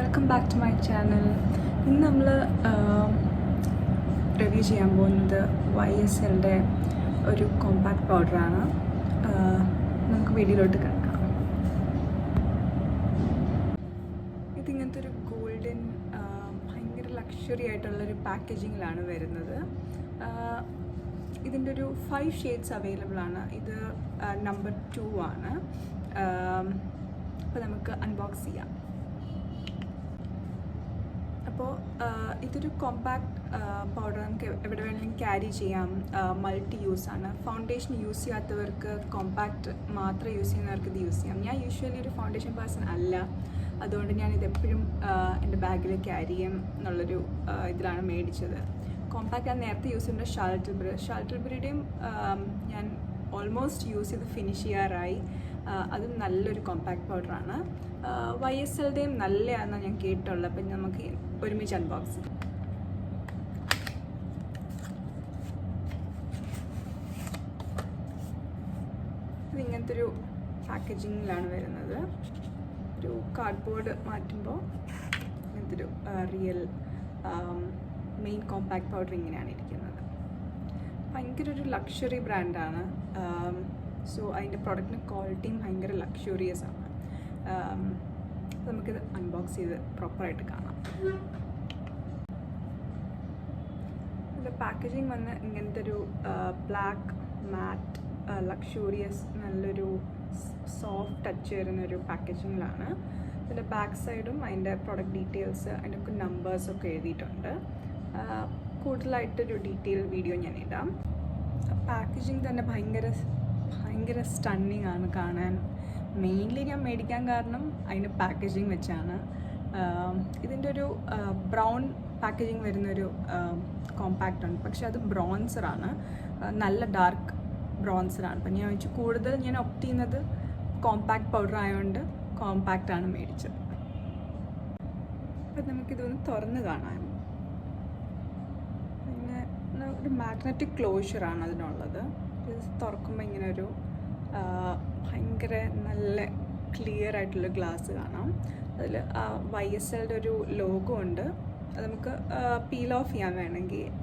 Welcome back to my channel. ഇന്ന് നമ്മൾ review ചെയ്യാൻ പോകുന്നത് YSLൻ്റെ ഒരു കോമ്പാക്ട് പൗഡറാണ്. നമുക്ക് വീഡിയോയിലോട്ട് കിടക്കാം. ഇതിങ്ങനത്തെ ഒരു ഗോൾഡൻ ഭയങ്കര ലക്ഷറി ആയിട്ടുള്ളൊരു പാക്കേജിങ്ങിലാണ് വരുന്നത്. ഇതിൻ്റെ ഒരു 5 ഷെയ്ഡ്സ് അവൈലബിൾ ആണ്. ഇത് നമ്പർ 2 ആണ്. അപ്പോൾ നമുക്ക് അൺബോക്സ് ചെയ്യാം. അപ്പോൾ ഇതൊരു കോമ്പാക്ട് പൗഡർ നമുക്ക് എവിടെ വേണമെങ്കിലും ക്യാരി ചെയ്യാം. മൾട്ടി യൂസ് ആണ്. ഫൗണ്ടേഷൻ യൂസ് ചെയ്യാത്തവർക്ക്, കോമ്പാക്ട് മാത്രം യൂസ് ചെയ്യുന്നവർക്ക് ഇത് യൂസ് ചെയ്യാം. ഞാൻ യൂഷ്വലി ഒരു ഫൗണ്ടേഷൻ പേഴ്സൺ അല്ല, അതുകൊണ്ട് ഞാനിതെപ്പോഴും എൻ്റെ ബാഗിൽ ക്യാരി ചെയ്യും എന്നുള്ളൊരു ഇതിലാണ് മേടിച്ചത്. കോമ്പാക്ട് ഞാൻ നേരത്തെ യൂസ് ചെയ്യുന്നത് ഷാൾട്ടിൽബറിയുടെയും ഞാൻ ഓൾമോസ്റ്റ് യൂസ് ചെയ്ത് ഫിനിഷ് ചെയ്യാറായി. അതും നല്ലൊരു കോമ്പാക്ട് പൗഡറാണ്. YSLയുടെയും നല്ലതാണെന്നാണ് ഞാൻ കേട്ടുള്ളത്. അപ്പം നമുക്ക് ഒരുമിച്ച് അൺബോക്സ് ചെയ്യാം. ഇതിങ്ങനത്തെ ഒരു പാക്കേജിങ്ങിലാണ് വരുന്നത്. ഒരു കാർഡ്ബോർഡ് മാറ്റുമ്പോൾ ഇങ്ങനത്തെ ഒരു റിയൽ മെയിൻ കോമ്പാക്ട് പൗഡർ ഇങ്ങനെയാണ് ഇരിക്കുന്നത്. ഭയങ്കര ഒരു ലക്ഷറി ബ്രാൻഡാണ്. സോ അതിൻ്റെ പ്രൊഡക്റ്റിന് ക്വാളിറ്റിയും ഭയങ്കര ലക്ഷറിയസ് ആണ്. നമുക്കിത് അൺബോക്സ് ചെയ്ത് പ്രോപ്പറായിട്ട് കാണാം. ഇതിൻ്റെ പാക്കേജിങ് വന്ന് ഇങ്ങനത്തെ ഒരു ബ്ലാക്ക് മാറ്റ് ലക്ഷറിയസ് നല്ലൊരു സോഫ്റ്റ് ടച്ച് വരുന്നൊരു പാക്കേജിങ്ങിലാണ്. ഇതിൻ്റെ ബാക്ക് സൈഡും അതിൻ്റെ പ്രൊഡക്റ്റ് ഡീറ്റെയിൽസ്, അതിൻ്റെ നമ്പേഴ്സൊക്കെ എഴുതിയിട്ടുണ്ട്. കൂടുതലായിട്ടൊരു ഡീറ്റെയിൽ വീഡിയോ ഞാൻ ഇടാം. പാക്കേജിങ് തന്നെ ഭയങ്കര സ്റ്റണ്ണിങ് ആണ് കാണാൻ. മെയിൻലി ഞാൻ മേടിക്കാൻ കാരണം അതിൻ്റെ പാക്കേജിങ് വെച്ചാണ്. ഇതിൻ്റെ ഒരു ബ്രൗൺ പാക്കേജിങ് വരുന്നൊരു കോമ്പാക്റ്റ് ഉണ്ട്, പക്ഷെ അത് ബ്രോൺസറാണ്, നല്ല ഡാർക്ക് ബ്രോൺസറാണ്. അപ്പം ഞാൻ വെച്ച് കൂടുതൽ ഞാൻ ഒപ്റ്റ് ചെയ്യുന്നത് കോമ്പാക്ട് പൗഡർ ആയതുകൊണ്ട് കോമ്പാക്റ്റാണ് മേടിച്ചത്. അപ്പം നമുക്കിതൊന്ന് തുറന്ന് കാണാം. പിന്നെ ഒരു മാഗ്നറ്റിക് ക്ലോഷറാണ് അതിനുള്ളത്. ഇത് തുറക്കുമ്പോൾ ഇങ്ങനെ ഒരു ഭയങ്കര നല്ല ക്ലിയർ ആയിട്ടുള്ള ഗ്ലാസ് കാണാം. അതിൽ YSLയുടെ ഒരു ലോഗോ ഉണ്ട്. അത് നമുക്ക് പീൽ ഓഫ് ചെയ്യാൻ വേണമെങ്കിൽ.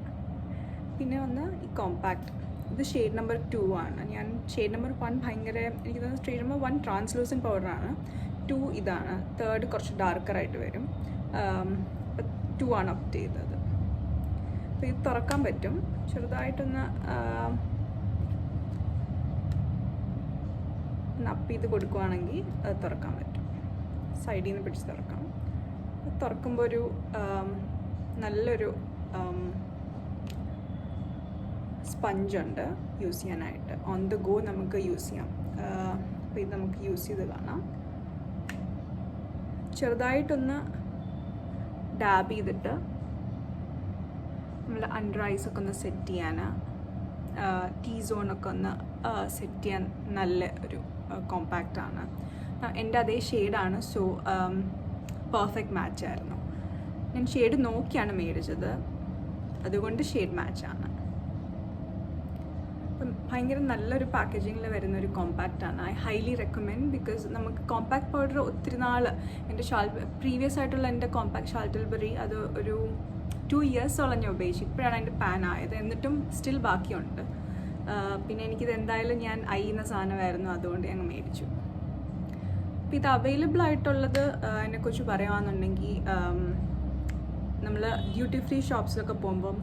പിന്നെ ഒന്ന് ഈ കോമ്പാക്ട്, ഇത് ഷെയ്ഡ് നമ്പർ 2 ആണ്. ഞാൻ ഷെയ്ഡ് നമ്പർ 1 ഭയങ്കര, എനിക്ക് തോന്നുന്നു ഷെയ്ഡ് നമ്പർ 1 ട്രാൻസ്ലൂസൻ പൗഡറാണ്. 2 ഇതാണ്. 3 കുറച്ച് ഡാർക്കറായിട്ട് വരും. 2 ആണ് ഒപ്റ്റ് ചെയ്തത്. അപ്പോൾ ഇത് തുറക്കാൻ പറ്റും. ചെറുതായിട്ടൊന്ന് അപ്പ് ചെയ്ത് കൊടുക്കുകയാണെങ്കിൽ അത് തുറക്കാൻ പറ്റും. സൈഡിൽ നിന്ന് പിടിച്ച് തുറക്കാം. തുറക്കുമ്പോൾ ഒരു നല്ലൊരു സ്പഞ്ചുണ്ട് യൂസ് ചെയ്യാനായിട്ട്. ഓൺ ദ ഗോ നമുക്ക് യൂസ് ചെയ്യാം. അപ്പോൾ ഇത് നമുക്ക് യൂസ് ചെയ്ത് കാണാം. ചെറുതായിട്ടൊന്ന് ഡാബ് ചെയ്തിട്ട് നമ്മൾ അണ്ടർ ഐസൊക്കെ ഒന്ന് സെറ്റ് ചെയ്യാൻ, T സോണൊക്കെ ഒന്ന് സെറ്റ് ചെയ്യാൻ നല്ല ഒരു കോമ്പാക്റ്റാണ്. എൻ്റെ അതേ ഷെയ്ഡാണ്. സോ പെർഫെക്റ്റ് മാച്ചായിരുന്നു. ഞാൻ ഷെയ്ഡ് നോക്കിയാണ് മേടിച്ചത്, അതുകൊണ്ട് ഷെയ്ഡ് മാച്ചാണ്. അപ്പം ഭയങ്കര നല്ലൊരു പാക്കേജിങ്ങിൽ വരുന്നൊരു കോമ്പാക്റ്റാണ്. I highly recommend. ബിക്കോസ് നമുക്ക് കോമ്പാക്ട് പൗഡർ ഒത്തിരി നാൾ, എൻ്റെ പ്രീവിയസ് ആയിട്ടുള്ള എൻ്റെ കോമ്പാക്ട് ഷാൾട്ടിൽബറി അത് ഒരു 2 ഇയേഴ്സോളം ഞാൻ ഉപയോഗിച്ചു. ഇപ്പോഴാണ് അതിൻ്റെ പാൻ ആയത്. എന്നിട്ടും സ്റ്റിൽ ബാക്കിയുണ്ട്. പിന്നെ എനിക്കിത് എന്തായാലും ഞാൻ അയ്യുന്ന സാധനമായിരുന്നു, അതുകൊണ്ട് ഞങ്ങൾ മേടിച്ചു. അപ്പോൾ ഇത് അവൈലബിൾ ആയിട്ടുള്ളത് അതിനെക്കുറിച്ച് പറയുകയാണെന്നുണ്ടെങ്കിൽ, നമ്മൾ ഡ്യൂട്ടി ഫ്രീ ഷോപ്സിലൊക്കെ പോകുമ്പം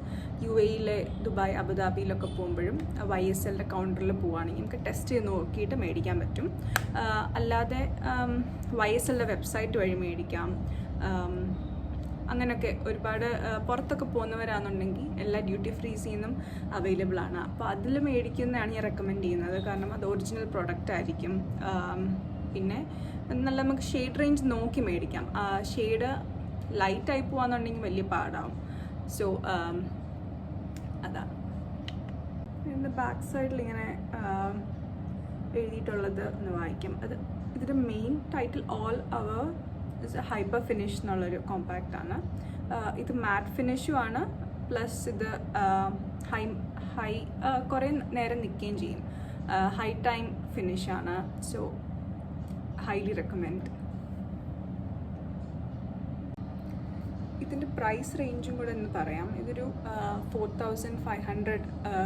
UAE ദുബായ്, അബുദാബിയിലൊക്കെ പോകുമ്പോഴും YSLയുടെ കൗണ്ടറിൽ പോവുകയാണെങ്കിൽ നമുക്ക് ടെസ്റ്റ് ചെയ്ത് നോക്കിയിട്ട് മേടിക്കാൻ പറ്റും. അല്ലാതെ YSLയുടെ വെബ്സൈറ്റ് വഴി മേടിക്കാം. അങ്ങനെയൊക്കെ ഒരുപാട് പുറത്തൊക്കെ പോകുന്നവരാണെന്നുണ്ടെങ്കിൽ എല്ലാ ഡ്യൂട്ടി ഫ്രീസിൽ നിന്നും അവൈലബിൾ ആണ്. അപ്പോൾ അതിൽ മേടിക്കുന്നതാണ് ഞാൻ റെക്കമെൻഡ് ചെയ്യുന്നത്. കാരണം അത് ഒറിജിനൽ പ്രൊഡക്റ്റ് ആയിരിക്കും. പിന്നെ നല്ല നമുക്ക് ഷെയ്ഡ് റേഞ്ച് നോക്കി മേടിക്കാം. ഷെയ്ഡ് ലൈറ്റായി പോകാന്നുണ്ടെങ്കിൽ വലിയ പാടാവും. സോ അതാണ്. ഇതിൻ്റെ ബാക്ക് സൈഡിൽ ഇങ്ങനെ എഴുതിയിട്ടുള്ളത് ഒന്ന് വായിക്കാം. അത് ഇതിൻ്റെ main title all over hyper finish എന്നുള്ളൊരു കോമ്പാക്റ്റാണ്. ഇത് മാറ്റ് ഫിനിഷും ആണ്. പ്ലസ് ഇത് കുറേ നേരം നിൽക്കുകയും ചെയ്യും. ഹൈ ടൈം ഫിനിഷാണ്. So highly recommend. ഇതിൻ്റെ പ്രൈസ് റേഞ്ചും കൂടെ ഒന്ന് പറയാം. ഇതൊരു 4500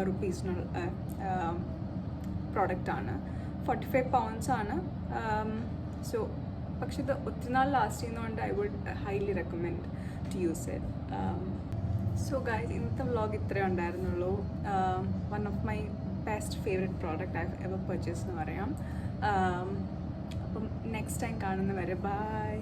റുപ്പീസിനുള്ള പ്രോഡക്റ്റാണ്. 45 pounds ആണ്. സോ പക്ഷെ ഇത് ഒത്തിരി നാൾ ലാസ്റ്റ് ചെയ്യുന്നതുകൊണ്ട് I would highly recommend to use it. So guys, ഇന്നത്തെ വ്ളോഗ് ഇത്രയേ ഉണ്ടായിരുന്നുള്ളൂ. One of my best favourite product I ever purchase എന്ന് പറയാം. അപ്പം നെക്സ്റ്റ് ടൈം കാണുന്നവരെ ബൈ.